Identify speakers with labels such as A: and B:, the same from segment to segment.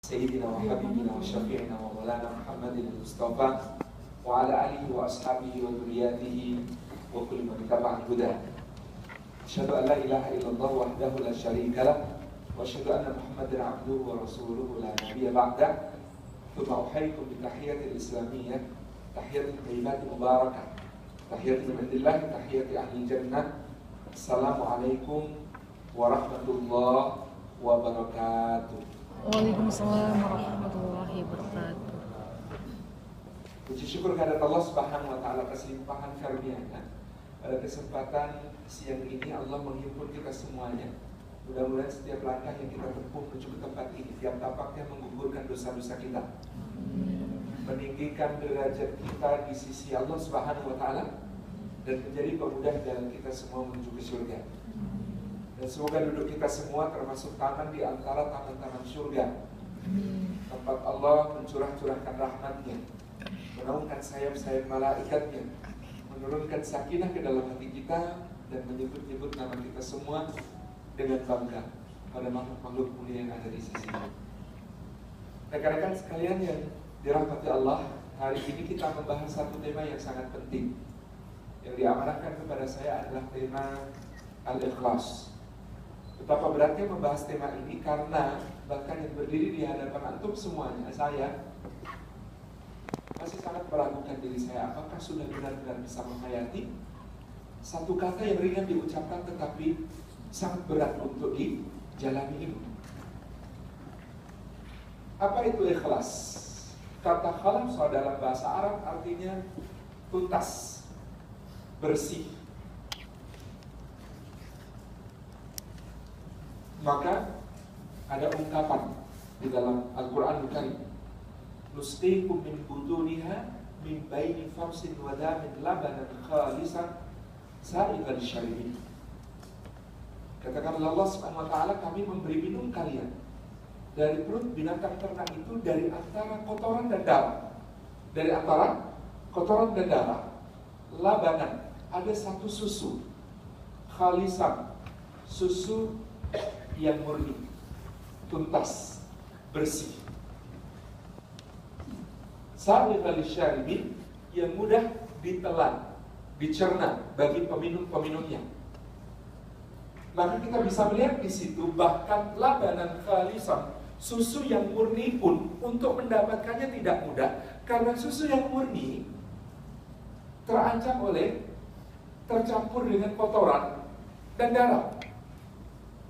A: سيدنا وحبيبنا وشفيعنا ومولانا محمد المصطفى وعلى آله وأصحابه وذرياته وكل من تبع الهدى. أشهد أن لا إله إلا الله وحده لا شريك له وأشهد أن محمدا عبده ورسوله لا نبي بعده. ثم أحييكم بتحية الإسلامية، تحية طيبة مباركة، تحية من عند الله، تحية أهل الجنة. السلام عليكم ورحمة الله وبركاته.
B: Waalaikumsalam warahmatullahi wabarakatuh.
A: Puji syukur kehadirat Allah Subhanahu wa taala atas limpahan karunia-Nya. Pada kesempatan siang ini Allah menghimpun kita semuanya. Mudah-mudahan setiap langkah yang kita tempuh menuju ke tempat ini, tiap tapaknya menggugurkan dosa-dosa kita, meninggikan derajat kita di sisi Allah Subhanahu wa taala, dan menjadi pemudah dalam kita semua menuju ke surga. Dan semoga duduk kita semua termasuk taman di antara taman-taman surga, tempat Allah mencurah-curahkan rahmat-Nya, menaungkan sayap-sayap malaikatnya, menurunkan sakinah ke dalam hati kita, dan menyebut-nyebut nama kita semua dengan bangga pada makhluk-makhluk mulia yang ada di sisinya. Rekan-rekan sekalian yang dirahmati Allah, hari ini kita membahas satu tema yang sangat penting. Yang diamanahkan kepada saya adalah tema Al-Ikhlas. Betapa beratnya membahas tema ini karena bahkan yang berdiri di hadapan antum semuanya, saya masih sangat meragukan diri saya, apakah sudah benar-benar bisa menghayati satu kata yang ringan diucapkan tetapi sangat berat untuk dijalani ini. Apa itu ikhlas? Kata khalas dalam bahasa Arab artinya tuntas, bersih. Maka ada ungkapan di dalam Al-Quran Al-Karim, nusqikum min butuniha min baini farsin wa damin labanan khalisan sa'igan syaribin. Katakan Allah Subhanahu wa taala, kami memberi minum kalian dari perut binatang ternak itu dari antara kotoran dan darah. Dari antara kotoran dan darah, labanan, ada satu susu, khalisan, susu yang murni, tuntas, bersih. Sa'igan syaribin, yang mudah ditelan, dicerna bagi peminum-peminumnya. Maka kita bisa melihat di situ bahkan labanan khalisan, susu yang murni pun untuk mendapatkannya tidak mudah, karena susu yang murni terancam oleh tercampur dengan kotoran dan darah.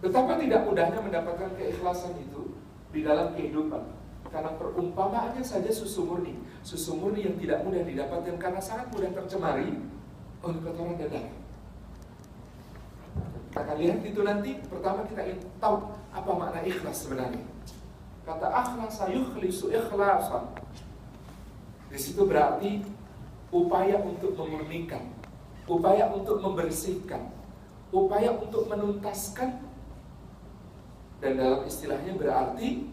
A: Betapa tidak mudahnya mendapatkan keikhlasan itu di dalam kehidupan. Karena perumpamaannya saja susu murni yang tidak mudah didapatkan karena sangat mudah tercemari oleh kotoran dan darah. Kita akan lihat itu nanti. Pertama kita ingin tahu apa makna ikhlas sebenarnya. Kata akhlasa yukhlisu ikhlasan, di situ berarti upaya untuk memurnikan, upaya untuk membersihkan, upaya untuk menuntaskan. Dan dalam istilahnya berarti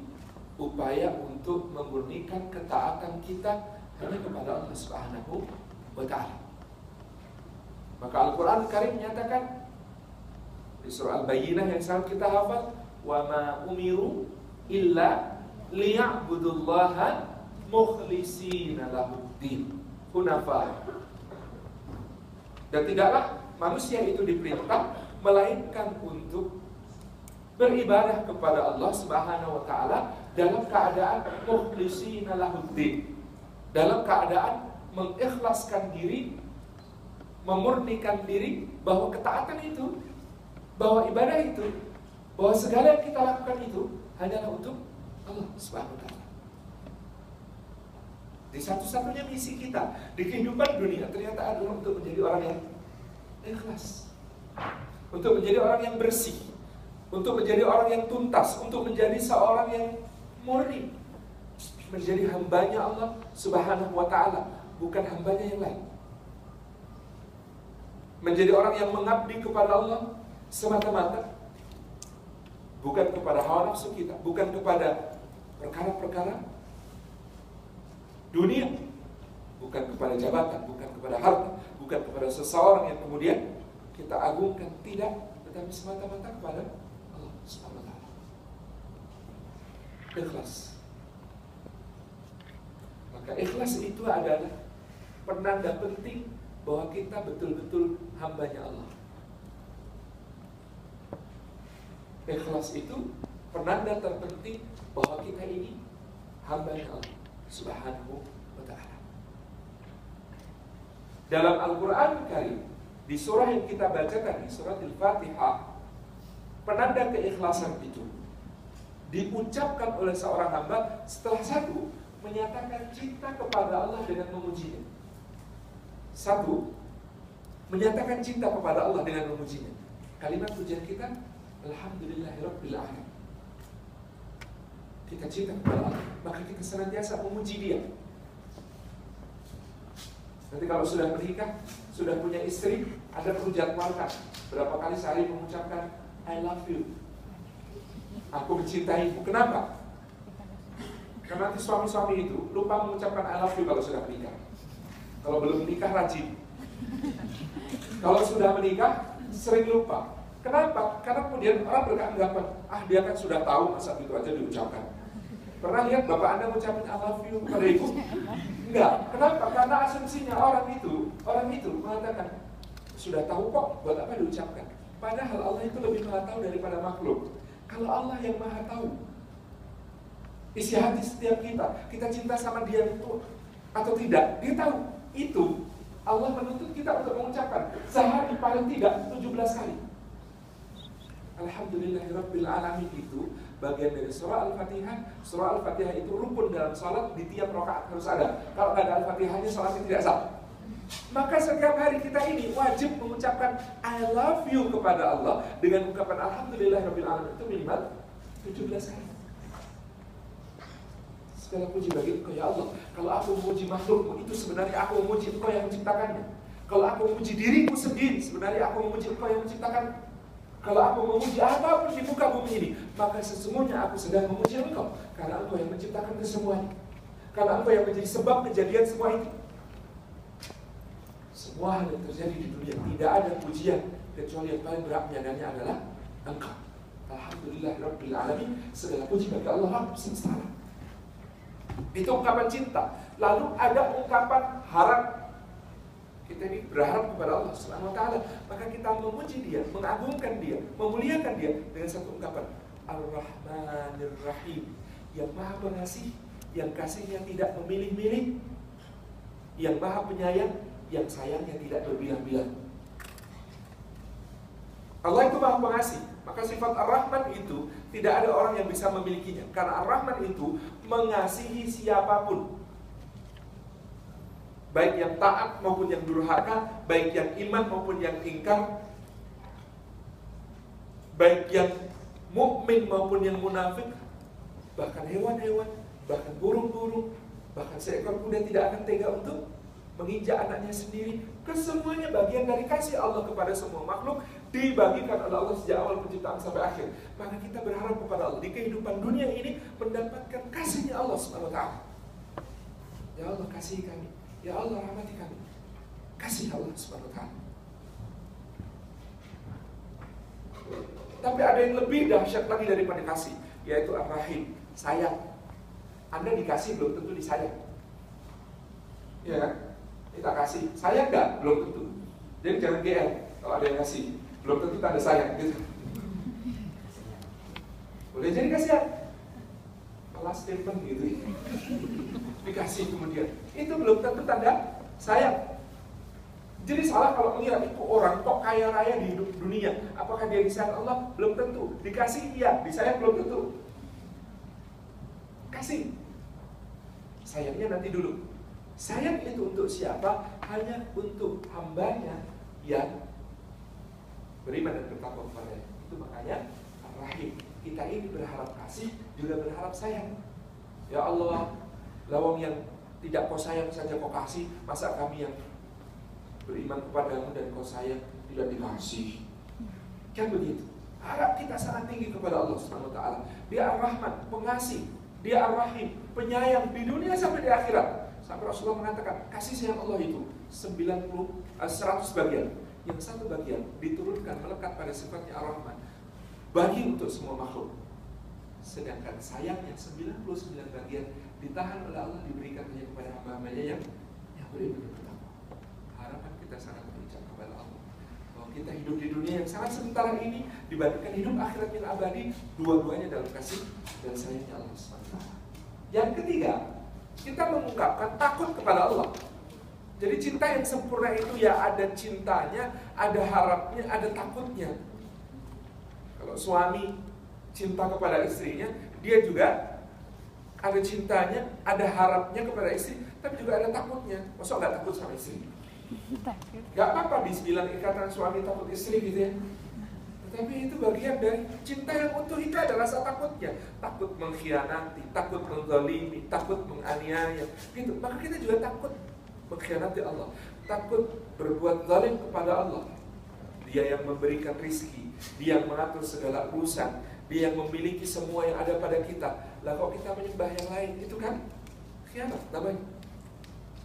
A: upaya untuk memurnikan ketaatan kita hanya kepada Allah Subhanahu wa ta'ala. Maka Al-Quran Karim menyatakan di surah Al-Bayyinah yang selalu kita hafal, wa ma umiru illa liya'budullaha mukhlishina lahuddin hunafa. Dan tidaklah manusia itu diperintah melainkan untuk beribadah kepada Allah Subhanahu wa taala dalam keadaan mukhlishina lahuddin, dalam keadaan mengikhlaskan diri, memurnikan diri, bahwa ketaatan itu, bahwa ibadah itu, bahwa segala yang kita lakukan itu hanyalah untuk Allah Subhanahu wa taala. Di satu-satunya misi kita di kehidupan dunia ternyata adalah untuk menjadi orang yang ikhlas, untuk menjadi orang yang bersih, untuk menjadi orang yang tuntas, untuk menjadi seorang yang murni, menjadi hambanya Allah Subhanahu wa ta'ala, bukan hambanya yang lain. Menjadi orang yang mengabdi kepada Allah semata-mata, bukan kepada hawa nafsu kita, bukan kepada perkara-perkara dunia, bukan kepada jabatan, bukan kepada harta, bukan kepada seseorang yang kemudian kita agungkan, tidak, tetapi semata-mata kepada Allah Subhanahu wa ta'ala. Ikhlas. Maka ikhlas itu adalah penanda penting bahwa kita betul-betul hambanya Allah. Ikhlas itu penanda terpenting bahwa kita ini hambanya Allah Subhanahu wa ta'ala. Dalam Al-Quran Karim, di surah yang kita baca tadi, surah Al-Fatihah, penanda keikhlasan itu diucapkan oleh seorang hamba setelah satu, menyatakan cinta kepada Allah dengan memujinya. Satu, menyatakan cinta kepada Allah dengan memujinya. Kalimat pujian kita, Alhamdulillahirabbil alamin. Kita cinta kepada Allah, maka kita senantiasa memuji Dia. Nanti kalau sudah menikah, sudah punya istri, Anda perlu jadwalkan berapa kali sehari mengucapkan I love you. Aku mencintaimu. Kenapa? Karena nanti suami-suami itu lupa mengucapkan I love you kalau sudah menikah. Kalau belum menikah rajin. Kalau sudah menikah sering lupa. Kenapa? Karena kemudian orang beranggapan, dia kan sudah tahu, masa itu aja diucapkan. Pernah lihat bapak Anda mengucapkan I love you kepada ibu? Enggak. Kenapa? Karena asumsinya orang itu mengatakan sudah tahu kok, buat apa diucapkan? Padahal Allah itu lebih maha tahu daripada makhluk. Kalau Allah yang maha tahu isi hati setiap kita cinta sama Dia itu atau tidak, Dia tahu. Itu Allah menuntut kita untuk mengucapkan sehari paling tidak 17 kali. Alhamdulillahirabbil alamin itu bagian dari surah Al-Fatihah. Surah Al-Fatihah itu rukun dalam salat, di tiap rakaat harus ada. Kalau nggak ada Al-Fatihahnya, salatnya tidak sah. Maka setiap hari kita ini wajib mengucapkan I love you kepada Allah dengan ungkapan Alhamdulillahirabbil alamin itu minimal 17 kali. Segala puji bagi Engkau ya Allah. Kalau aku memuji makhlukmu, itu sebenarnya aku memuji Engkau yang menciptakannya. Kalau aku memuji diriku sendiri, sebenarnya aku memuji Engkau yang menciptakannya. Kalau aku memuji apapun di muka bumi ini, maka sesungguhnya aku sedang memuji Engkau, karena Engkau yang menciptakan kesemuanya, karena Engkau yang menjadi sebab kejadian semua itu. Semua hal yang terjadi di dunia, tidak ada pujian kecuali yang paling berat menjaganya adalah Engkau. Alhamdulillahirabbil alamin. Segala puji bagi Allah Rabb semesta alam. Itu ungkapan cinta. Lalu ada ungkapan harap. Kita ini berharap kepada Allah Subhanahu wa ta'ala, maka kita memuji Dia, mengagungkan Dia, memuliakan Dia dengan satu ungkapan Ar-Rahmanir Rahim, yang maha pengasih, yang kasihnya tidak memilih-milih, yang maha penyayang, yang sayangnya tidak berbilang-bilang. Allah itu maha pengasih, maka sifat Ar-Rahman itu tidak ada orang yang bisa memilikinya, karena Ar-Rahman itu mengasihi siapapun, baik yang taat maupun yang durhaka, baik yang iman maupun yang ingkar, baik yang mukmin maupun yang munafik, bahkan hewan-hewan, bahkan burung-burung, bahkan seekor kuda tidak akan tega untuk menginjak anaknya sendiri. Kesemuanya bagian dari kasih Allah kepada semua makhluk, dibagikan oleh Allah sejak awal penciptaan sampai akhir. Maka kita berharap kepada Allah di kehidupan dunia ini mendapatkan kasihnya Allah Subhanahu wa ta'ala. Ya Allah kasihi kami, ya Allah rahmati kami. Kasih Allah Subhanahu wa ta'ala. Tapi ada yang lebih dahsyat lagi daripada kasih, yaitu Ar-Rahim, sayang. Anda dikasih belum tentu disayang. Ya kan? Kita kasih, sayang nggak? Belum tentu. Jadi jangan GL kalau ada yang kasih, belum tentu tanda sayang gitu. Boleh jadi kasihan, kelas statement gitu ya. Dikasih kemudian, itu belum tentu tanda sayang. Jadi salah kalau mengira itu orang kok kaya raya di dunia, apakah dia disayang Allah? Belum tentu. Dikasih iya, disayang belum tentu. Kasih, sayangnya nanti dulu. Sayang itu untuk siapa? Hanya untuk hambanya yang beriman dan bertakwa kepadanya. Itu makanya Ar-Rahim. Kita ini berharap kasih, juga berharap sayang. Ya Allah, lawang yang tidak kau sayang saja kau kasih, masa kami yang beriman kepadamu dan kau sayang tidak dikasih? Kan begitu. Harap kita sangat tinggi kepada Allah Subhanahu wa ta'ala. Dia Ar-Rahman, pengasih. Dia Ar-Rahim, penyayang di dunia sampai di akhirat. Sampai Rasulullah mengatakan kasih sayang Allah itu 100 bagian. Yang satu bagian diturunkan melekat pada sifatnya Ar-Rahman, bagi untuk semua makhluk. Sedangkan sayangnya 99 bagian ditahan oleh Allah, diberikan hanya kepada hamba-hambanya yang benar-benar bertakwa. Harapan kita sangat berucap kepada Allah bahwa kita hidup di dunia yang sangat sementara ini dibandingkan hidup akhirat yang abadi, dua-duanya dalam kasih dan sayangnya Allah SWT. Yang ketiga, kita mengungkapkan takut kepada Allah. Jadi cinta yang sempurna itu ya ada cintanya, ada harapnya, ada takutnya. Kalau suami cinta kepada istrinya, dia juga ada cintanya, ada harapnya kepada istri, tapi juga ada takutnya. Masa nggak takut sama istri? Gak apa-apa dibilang ikatan suami takut istri gitu ya. Tetapi itu bagian dari cinta yang utuh, itu ada rasa takutnya. Takut mengkhianati, takut menzalimi, takut menganiaya gitu. Maka kita juga takut mengkhianati Allah, takut berbuat zalim kepada Allah. Dia yang memberikan rizki, dia yang mengatur segala urusan, dia yang memiliki semua yang ada pada kita. Lah kok kita menyembah yang lain, itu kan khianat namanya.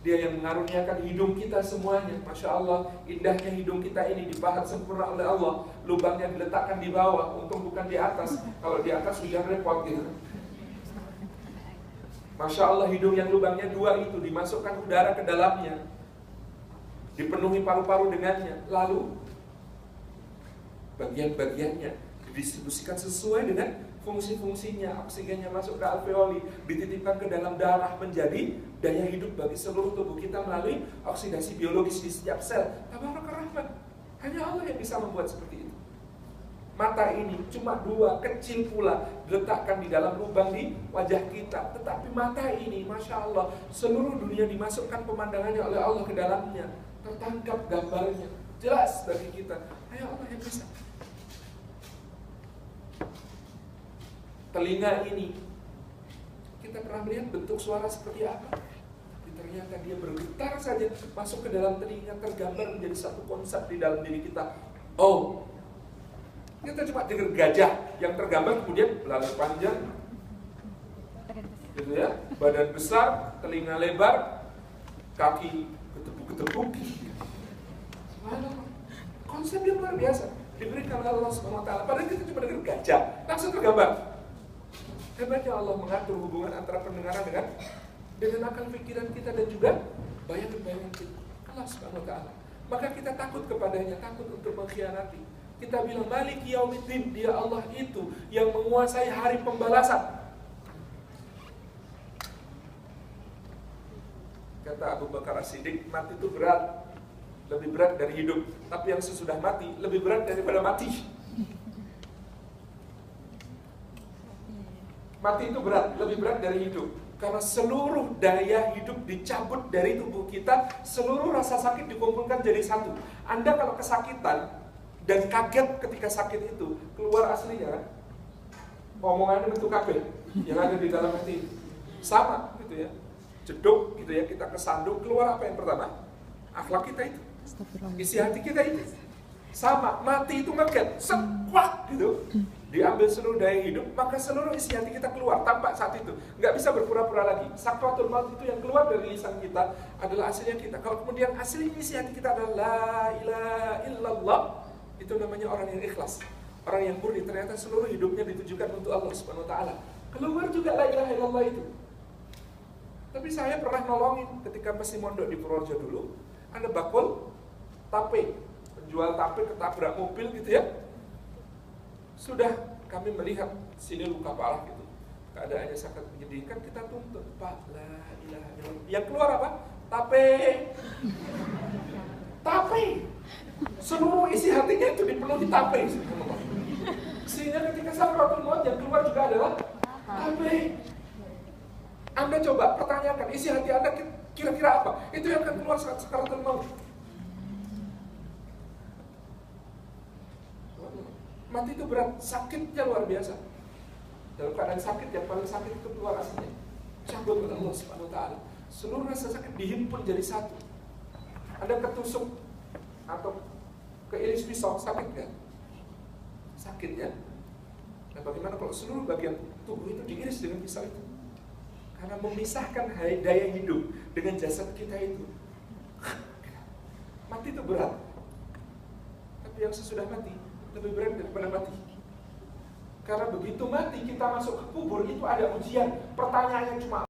A: Dia yang mengaruniakan hidung kita semuanya. Masya Allah, indahnya hidung kita ini dipahat sempurna oleh Allah. Lubangnya diletakkan di bawah, untung bukan di atas. Kalau di atas sudah repot gitu. Masya Allah, hidung yang lubangnya 2 itu dimasukkan udara ke dalamnya, dipenuhi paru-paru dengannya. Lalu bagian-bagiannya didistribusikan sesuai dengan fungsi-fungsinya. Oksigennya masuk ke alveoli, dititipkan ke dalam darah, menjadi daya hidup bagi seluruh tubuh kita melalui oksidasi biologis di setiap sel. Tabarakallah Rahman. Hanya Allah yang bisa membuat seperti itu. Mata ini cuma 2, kecil pula, diletakkan di dalam lubang di wajah kita. Tetapi mata ini, Masya Allah, seluruh dunia dimasukkan pemandangannya oleh Allah ke dalamnya. Tertangkap gambarnya, jelas bagi kita. Hanya Allah yang bisa. Telinga ini, kita pernah melihat bentuk suara seperti apa? Ternyata dia bergetar saja, masuk ke dalam telinga, tergambar menjadi satu konsep di dalam diri kita. Oh, kita cuma dengar gajah yang tergambar, kemudian belalai panjang, gitu ya, badan besar, telinga lebar, kaki ketepuk-ketepuk. Konsep yang luar biasa diberikan oleh Allah SWT. Padahal kita cuma dengar gajah, langsung tergambar. Hebatnya Allah mengatur hubungan antara pendengaran dengan akal pikiran kita dan juga bayangan-bayangan kita. Allah SWT. Maka kita takut kepadanya, takut untuk mengkhianati. Kita bilang Maliki Yaumiddin, dia Allah itu yang menguasai hari pembalasan. Kata Abu Bakar As-Siddiq, mati itu berat, lebih berat dari hidup. Tapi yang sesudah mati lebih berat daripada mati. Mati itu berat, lebih berat dari hidup. Karena seluruh daya hidup dicabut dari tubuh kita, seluruh rasa sakit dikumpulkan jadi satu. Anda kalau kesakitan dan kaget ketika sakit itu, keluar aslinya kan? Omongannya bentuk kabel yang ada di dalam hati. Sama gitu ya. Jeduk gitu ya, kita kesandung, keluar apa yang pertama? Akhlak kita itu. Isi hati kita itu. Sama, mati itu kaget, sekuat gitu. Diambil seluruh daya hidup, maka seluruh isi hati kita keluar, tampak saat itu. Nggak bisa berpura-pura lagi. Sakratul maut itu yang keluar dari lisan kita adalah aslinya kita. Kalau kemudian asli isi hati kita adalah la ilaha illallah, itu namanya orang yang ikhlas. Orang yang murni, ternyata seluruh hidupnya ditujukan untuk Allah Subhanahu wa taala. Keluar juga la ilaha illallah itu. Tapi saya pernah nolongin ketika masih mondok di Purworejo dulu. Ada bakul tape, penjual tape ketabrak mobil gitu ya. Sudah kami melihat sini luka parah gitu, keadaannya sangat menyedihkan, kita tuntut, Pak, la ilaha illallah. Yang keluar apa? Tape. Tape. Seluruh isi hatinya itu dipenuhi tape. Sehingga ketika sakratul maut yang keluar juga adalah tape. Anda coba pertanyakan isi hati Anda kira-kira apa? Itu yang akan keluar saat sakratul maut. Mati itu berat, sakitnya luar biasa. Dalam keadaan sakit, yang paling sakit itu keluar aslinya. Cabut oleh Allah Subhanahu wa taala. Seluruh rasa sakit dihimpun jadi satu. Anda ketusuk atau keiris pisau, sakit kan? Sakit ya. Nah bagaimana kalau seluruh bagian tubuh itu diiris dengan pisau itu? Karena memisahkan daya hidup dengan jasad kita itu. Mati itu berat. Tapi yang sesudah mati lebih berat daripada mati. Karena begitu mati kita masuk ke kubur itu ada ujian. Pertanyaannya cuma